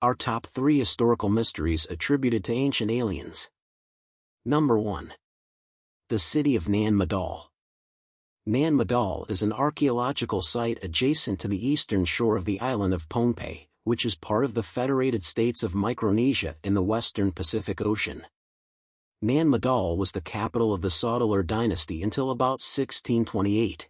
Our top 3 historical mysteries attributed to ancient aliens. Number 1. The city of Nan Madol. Nan Madol is an archaeological site adjacent to the eastern shore of the island of Pohnpei, which is part of the Federated States of Micronesia in the western Pacific Ocean. Nan Madol was the capital of the Sacsayhuamán dynasty until about 1628.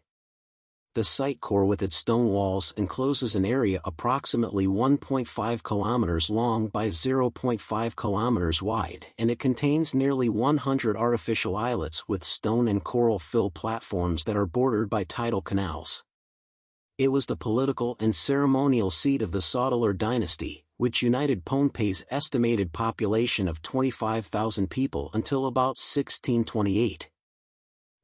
The site core with its stone walls encloses an area approximately 1.5 kilometers long by 0.5 kilometers wide, and it contains nearly 100 artificial islets with stone and coral fill platforms that are bordered by tidal canals. It was the political and ceremonial seat of the Sacsayhuamán dynasty, which united Pohnpei's estimated population of 25,000 people until about 1628.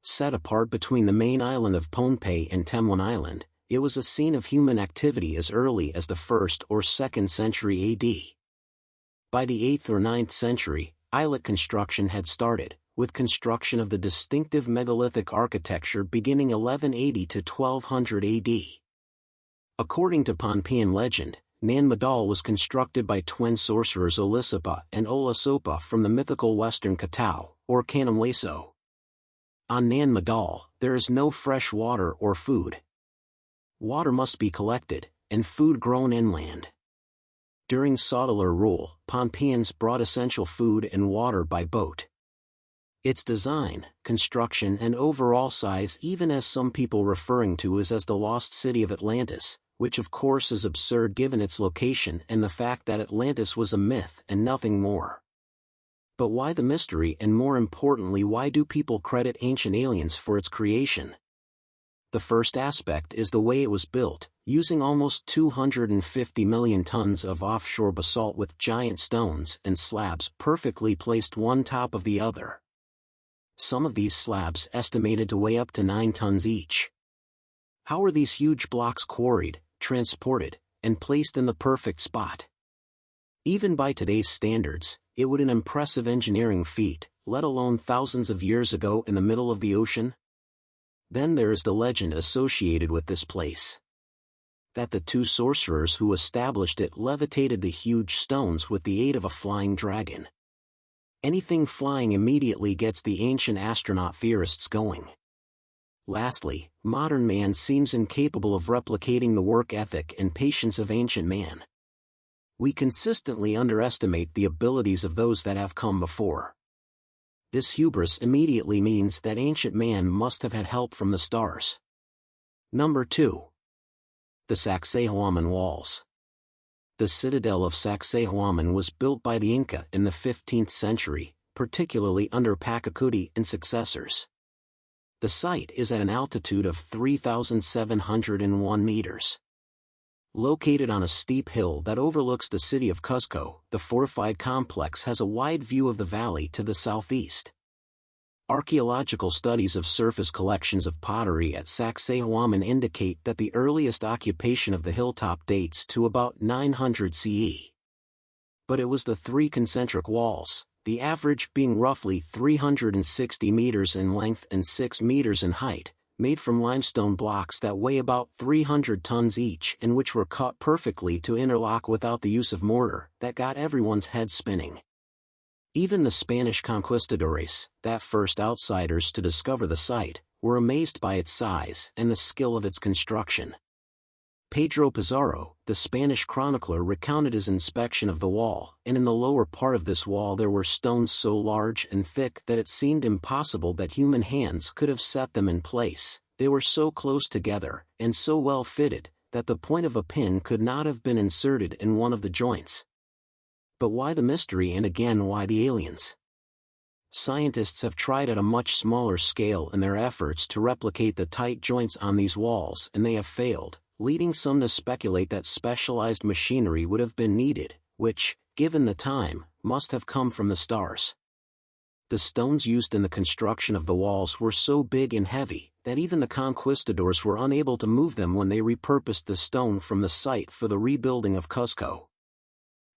Set apart between the main island of Pohnpei and Teotihuacan Island, it was a scene of human activity as early as the 1st or 2nd century AD. By the 8th or 9th century, islet construction had started, with construction of the distinctive megalithic architecture beginning 1180 to 1200 AD. According to Pohnpeian legend, Nan Madol was constructed by twin sorcerers Olisapa and Olasopa from the mythical western Katao, or Kanamweso. On Nan Madol, there is no fresh water or food. Water must be collected, and food grown inland. During Sacsayhuamán rule, Pohnpeians brought essential food and water by boat. Its design, construction and overall size, even as some people referring to it as the lost city of Atlantis, which of course is absurd given its location and the fact that Atlantis was a myth and nothing more. But why the mystery, and more importantly, why do people credit ancient aliens for its creation? The first aspect is the way it was built, using almost 250 million tons of offshore basalt with giant stones and slabs perfectly placed one top of the other. Some of these slabs estimated to weigh up to 9 tons each. How were these huge blocks quarried, transported, and placed in the perfect spot? Even by today's standards, it would be an impressive engineering feat, let alone thousands of years ago in the middle of the ocean. Then there is the legend associated with this place. That the 2 sorcerers who established it levitated the huge stones with the aid of a flying dragon. Anything flying immediately gets the ancient astronaut theorists going. Lastly, modern man seems incapable of replicating the work ethic and patience of ancient man. We consistently underestimate the abilities of those that have come before. This hubris immediately means that ancient man must have had help from the stars. Number 2. The Sacsayhuamán walls. The citadel of Sacsayhuamán was built by the Inca in the 15th century, particularly under Pachacuti and successors. The site is at an altitude of 3,701 meters. Located on a steep hill that overlooks the city of Cuzco, the fortified complex has a wide view of the valley to the southeast. Archaeological studies of surface collections of pottery at Sacsayhuamán indicate that the earliest occupation of the hilltop dates to about 900 CE. But it was the 3 concentric walls, the average being roughly 360 meters in length and 6 meters in height, made from limestone blocks that weigh about 300 tons each and which were cut perfectly to interlock without the use of mortar, that got everyone's head spinning. Even the Spanish conquistadores, that first outsiders to discover the site, were amazed by its size and the skill of its construction. Pedro Pizarro, the Spanish chronicler, recounted his inspection of the wall, and in the lower part of this wall there were stones so large and thick that it seemed impossible that human hands could have set them in place. They were so close together, and so well fitted, that the point of a pin could not have been inserted in one of the joints. But why the mystery, and again why the aliens? Scientists have tried at a much smaller scale in their efforts to replicate the tight joints on these walls, and they have failed, leading some to speculate that specialized machinery would have been needed, which, given the time, must have come from the stars. The stones used in the construction of the walls were so big and heavy, that even the conquistadors were unable to move them when they repurposed the stone from the site for the rebuilding of Cuzco.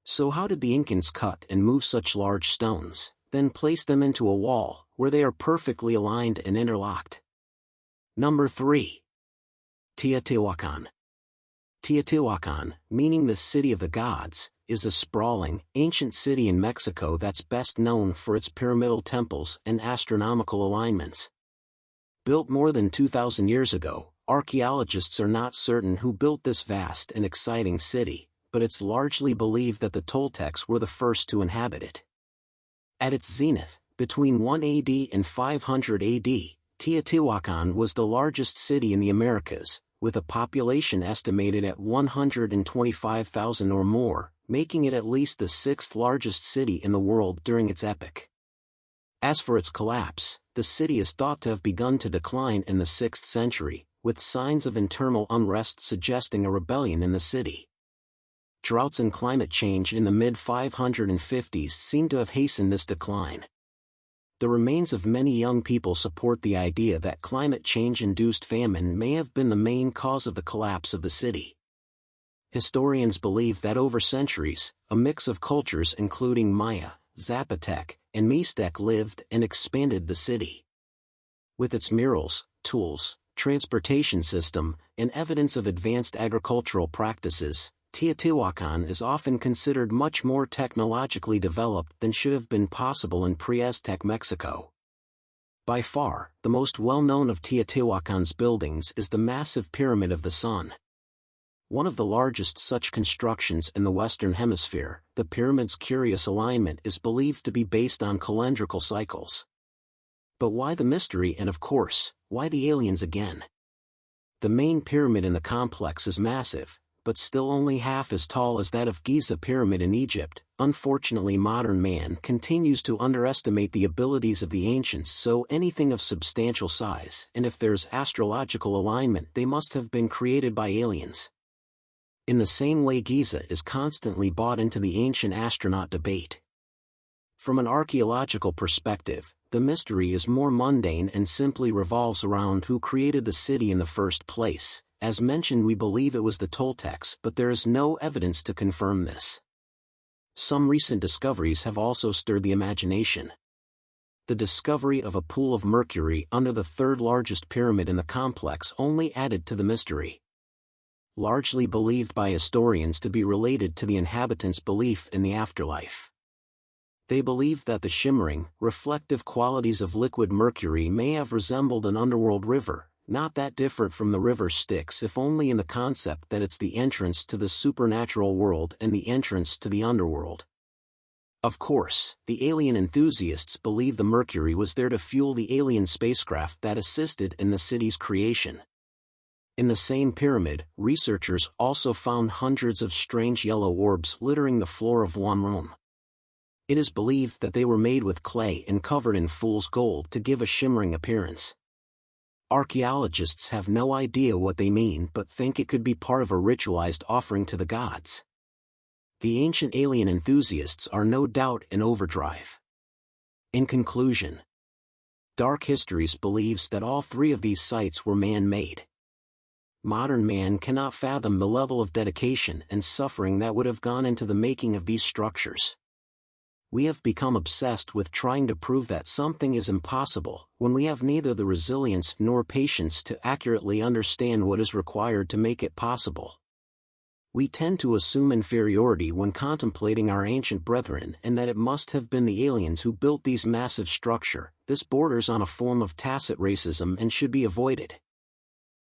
So how did the Incans cut and move such large stones, then place them into a wall, where they are perfectly aligned and interlocked? Number 3. Teotihuacan. Teotihuacan, meaning the city of the gods, is a sprawling, ancient city in Mexico that's best known for its pyramidal temples and astronomical alignments. Built more than 2,000 years ago, archaeologists are not certain who built this vast and exciting city, but it's largely believed that the Toltecs were the first to inhabit it. At its zenith, between 1 AD and 500 AD, Teotihuacan was the largest city in the Americas, with a population estimated at 125,000 or more, making it at least the sixth largest city in the world during its epoch. As for its collapse, the city is thought to have begun to decline in the 6th century, with signs of internal unrest suggesting a rebellion in the city. Droughts and climate change in the mid-550s seem to have hastened this decline. The remains of many young people support the idea that climate change-induced famine may have been the main cause of the collapse of the city. Historians believe that over centuries, a mix of cultures including Maya, Zapotec, and Mixtec lived and expanded the city. With its murals, tools, transportation system, and evidence of advanced agricultural practices, Teotihuacan is often considered much more technologically developed than should have been possible in pre-Aztec Mexico. By far, the most well-known of Teotihuacan's buildings is the massive Pyramid of the Sun. One of the largest such constructions in the Western Hemisphere, the pyramid's curious alignment is believed to be based on calendrical cycles. But why the mystery, and of course, why the aliens again? The main pyramid in the complex is massive, but still only half as tall as that of Giza Pyramid in Egypt. Unfortunately, modern man continues to underestimate the abilities of the ancients, so anything of substantial size, and if there's astrological alignment, they must have been created by aliens. In the same way, Giza is constantly bought into the ancient astronaut debate. From an archaeological perspective, the mystery is more mundane and simply revolves around who created the city in the first place. As mentioned, we believe it was the Toltecs, but there is no evidence to confirm this. Some recent discoveries have also stirred the imagination. The discovery of a pool of mercury under the third largest pyramid in the complex only added to the mystery. Largely believed by historians to be related to the inhabitants' belief in the afterlife. They believe that the shimmering, reflective qualities of liquid mercury may have resembled an underworld river, not that different from the river Styx, if only in the concept that it's the entrance to the supernatural world and the entrance to the underworld. Of course, the alien enthusiasts believe the mercury was there to fuel the alien spacecraft that assisted in the city's creation. In the same pyramid, researchers also found hundreds of strange yellow orbs littering the floor of one room. It is believed that they were made with clay and covered in fool's gold to give a shimmering appearance. Archaeologists have no idea what they mean but think it could be part of a ritualized offering to the gods. The ancient alien enthusiasts are no doubt in overdrive. In conclusion, Dark Histories believes that all three of these sites were man-made. Modern man cannot fathom the level of dedication and suffering that would have gone into the making of these structures. We have become obsessed with trying to prove that something is impossible, when we have neither the resilience nor patience to accurately understand what is required to make it possible. We tend to assume inferiority when contemplating our ancient brethren and that it must have been the aliens who built these massive structures. This borders on a form of tacit racism and should be avoided.